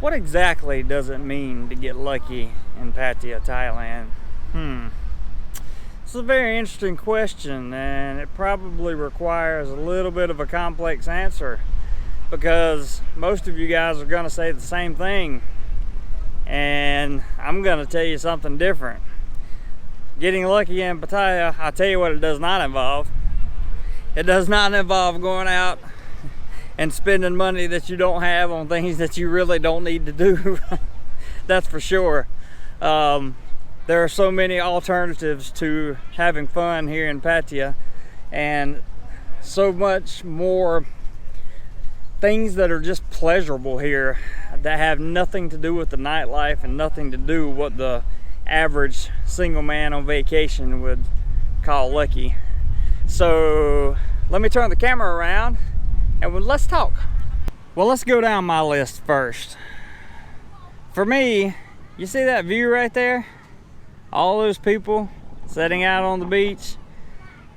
What exactly does it mean to get lucky in Pattaya, Thailand? It's a very interesting question, and it probably requires a little bit of a complex answer because most of you guys are going to say the same thing, and I'm going to tell you something different. Getting lucky in Pattaya, I'll tell you what it does not involve. It does not involve going out and spending money that you don't have on things that you really don't need to do. That's for sure. There are so many alternatives to having fun here in Pattaya, and so much more things that are just pleasurable here that have nothing to do with the nightlife and nothing to do with what the average single man on vacation would call lucky. So let me turn the camera around and let's talk. Well, let's go down my list first. For me, you see that view right there? All those people sitting out on the beach,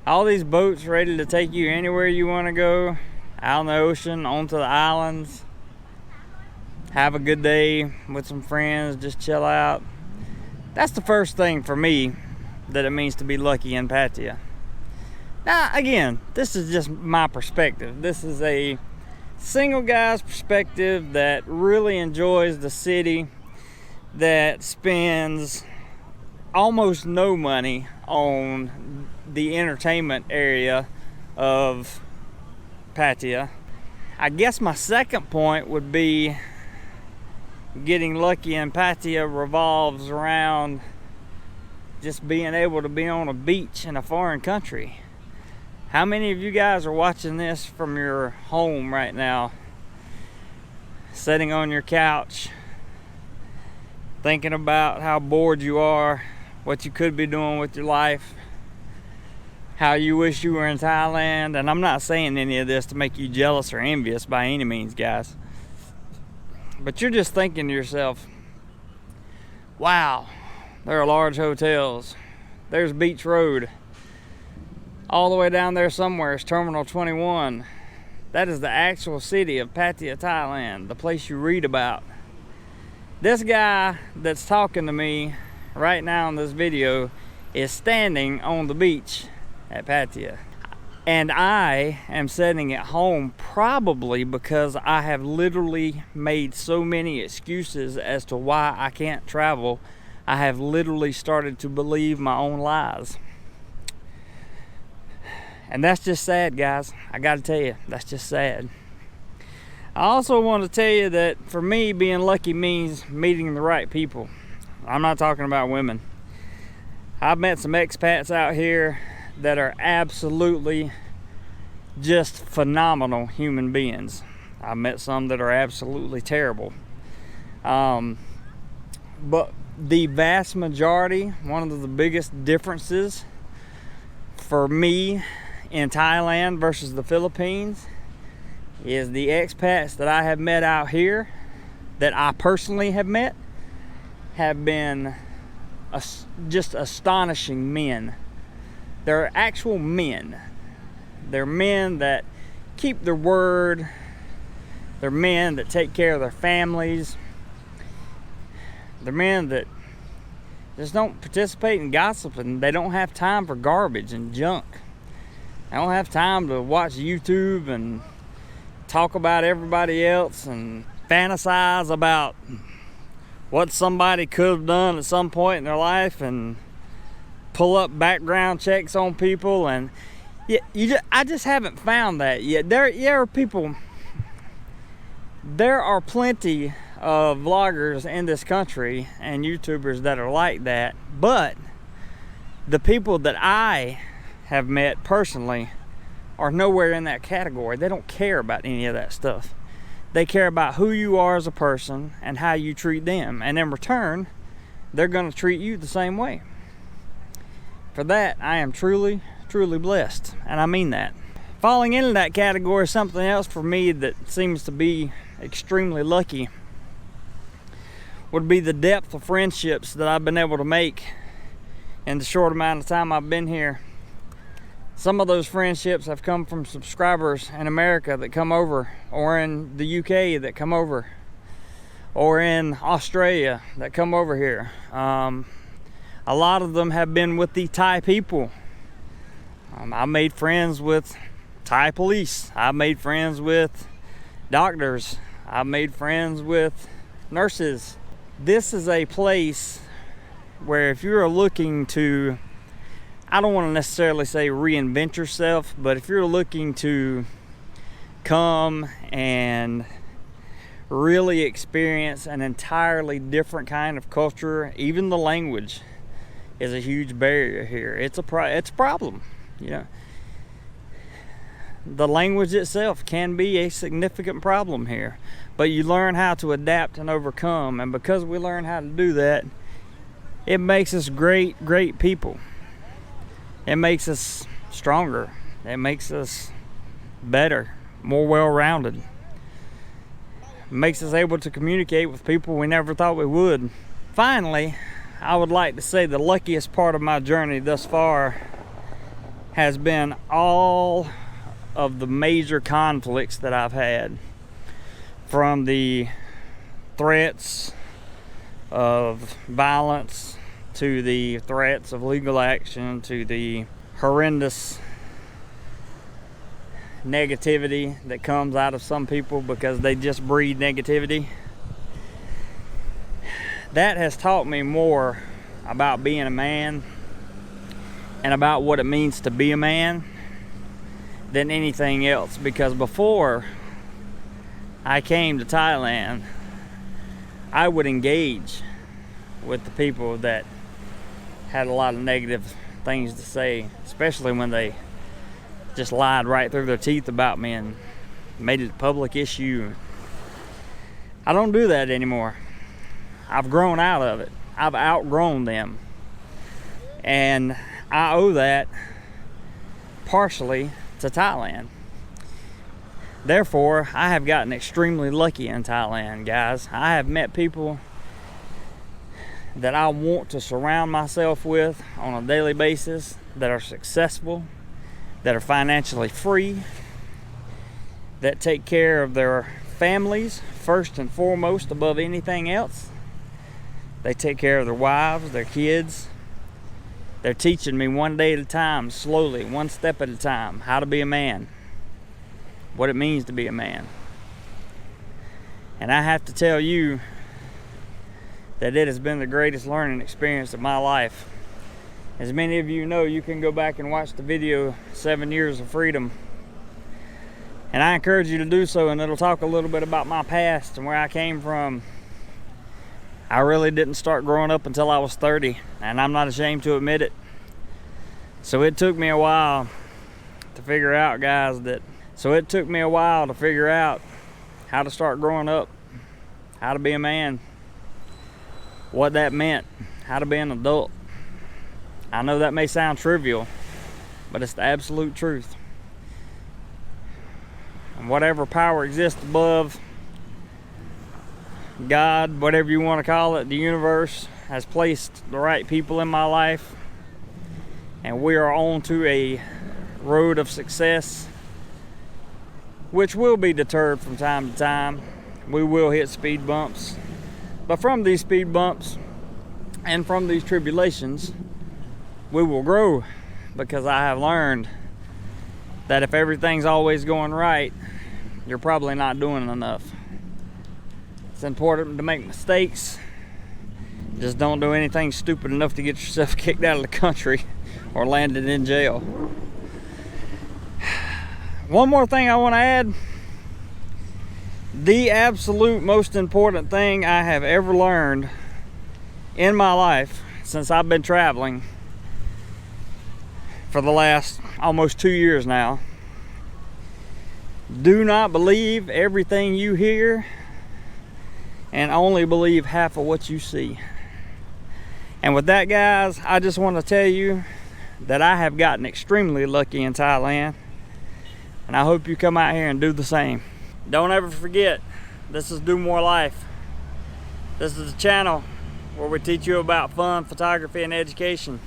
all these boats ready to take you anywhere you want to go, out in the ocean, onto the islands, have a good day with some friends, just chill out. That's the first thing for me that it means to be lucky in Pattaya. Now, again, this is just my perspective. This is a single guy's perspective that really enjoys the city, that spends almost no money on the entertainment area of Pattaya. I guess my second point would be getting lucky in Pattaya revolves around just being able to be on a beach in a foreign country. How many of you guys are watching this from your home right now, sitting on your couch, thinking about how bored you are, what you could be doing with your life, how you wish you were in Thailand? And I'm not saying any of this to make you jealous or envious by any means, guys. But you're just thinking to yourself, wow, there are large hotels. There's Beach Road. All the way down there somewhere is Terminal 21. That is the actual city of Pattaya, Thailand, the place you read about. This guy that's talking to me right now in this video is standing on the beach at Pattaya. And I am sitting at home probably because I have literally made so many excuses as to why I can't travel. I have literally started to believe my own lies. And that's just sad, guys. I gotta tell you, that's just sad. I also want to tell you that for me, being lucky means meeting the right people. I'm not talking about women. I've met some expats out here that are absolutely just phenomenal human beings. I've met some that are absolutely terrible. But the vast majority, one of the biggest differences for me in Thailand versus the Philippines is the expats that I have met out here, that I personally have met, have been just astonishing men. They're actual men. They're men that keep their word. They're men that take care of their families. They're men that just don't participate in gossip, and they don't have time for garbage and junk. They don't have time to watch YouTube and talk about everybody else and fantasize about what somebody could have done at some point in their life and pull up background checks on people. And I just haven't found that yet. There are people, there are plenty of vloggers in this country and YouTubers that are like that, but the people that I have met personally are nowhere in that category. They don't care about any of that stuff. They care about who you are as a person and how you treat them, and in return they're going to treat you the same way. For that, I am truly blessed, and I mean that. Falling into that category is something else for me that seems to be extremely lucky, would be the depth of friendships that I've been able to make in the short amount of time I've been here. Some of those friendships have come from subscribers in America that come over, or in the UK that come over, or in Australia that come over here. A lot of them have been with the Thai people. I made friends with Thai police. I made friends with doctors. I made friends with nurses. This is a place where if you're looking to, I don't want to necessarily say reinvent yourself, but if you're looking to come and really experience an entirely different kind of culture, even the language is a huge barrier here. It's a problem, you know. The language itself can be a significant problem here, but you learn how to adapt and overcome, and because we learn how to do that, it makes us great people. It makes us stronger. It makes us better, more well-rounded. It makes us able to communicate with people we never thought we would. Finally, I would like to say the luckiest part of my journey thus far has been all of the major conflicts that I've had, from the threats of violence to the threats of legal action to the horrendous negativity that comes out of some people because they just breed negativity. That has taught me more about being a man and about what it means to be a man than anything else, because before I came to Thailand, I would engage with the people that had a lot of negative things to say, especially when they just lied right through their teeth about me and made it a public issue. I don't do that anymore. I've grown out of it. I've outgrown them. And I owe that partially to Thailand. Therefore, I have gotten extremely lucky in Thailand, guys. I have met people that I want to surround myself with on a daily basis, that are successful, that are financially free, that take care of their families first and foremost above anything else. They take care of their wives, their kids. They're teaching me one day at a time, slowly, one step at a time, how to be a man, what it means to be a man. And I have to tell you that it has been the greatest learning experience of my life. As many of you know, you can go back and watch the video, 7 Years of Freedom. And I encourage you to do so, and it'll talk a little bit about my past and where I came from. I really didn't start growing up until I was 30, and I'm not ashamed to admit it. So it took me a while to figure out, guys, how to start growing up, how to be a man, what that meant, how to be an adult. I know that may sound trivial, but it's the absolute truth. And whatever power exists above, God, whatever you want to call it, the universe, has placed the right people in my life, and we are on to a road of success, which will be deterred from time to time. We will hit speed bumps, but from these speed bumps and from these tribulations, we will grow, because I have learned that if everything's always going right, you're probably not doing enough. It's important to make mistakes. Just don't do anything stupid enough to get yourself kicked out of the country or landed in jail. One more thing I want to add. The absolute most important thing I have ever learned in my life since I've been traveling for the last almost 2 years now: do not believe everything you hear, and only believe half of what you see. And with that, guys, I just want to tell you that I have gotten extremely lucky in Thailand, and I hope you come out here and do the same. Don't ever forget, this is DoMoreLife. This is a channel where we teach you about fun, photography, and education.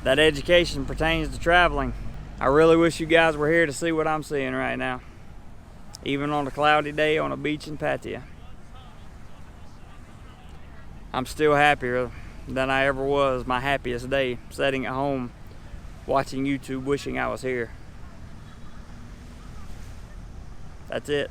That education pertains to traveling. I really wish you guys were here to see what I'm seeing right now, even on a cloudy day on a beach in Pattaya. I'm still happier than I ever was my happiest day, sitting at home watching YouTube, wishing I was here. That's it.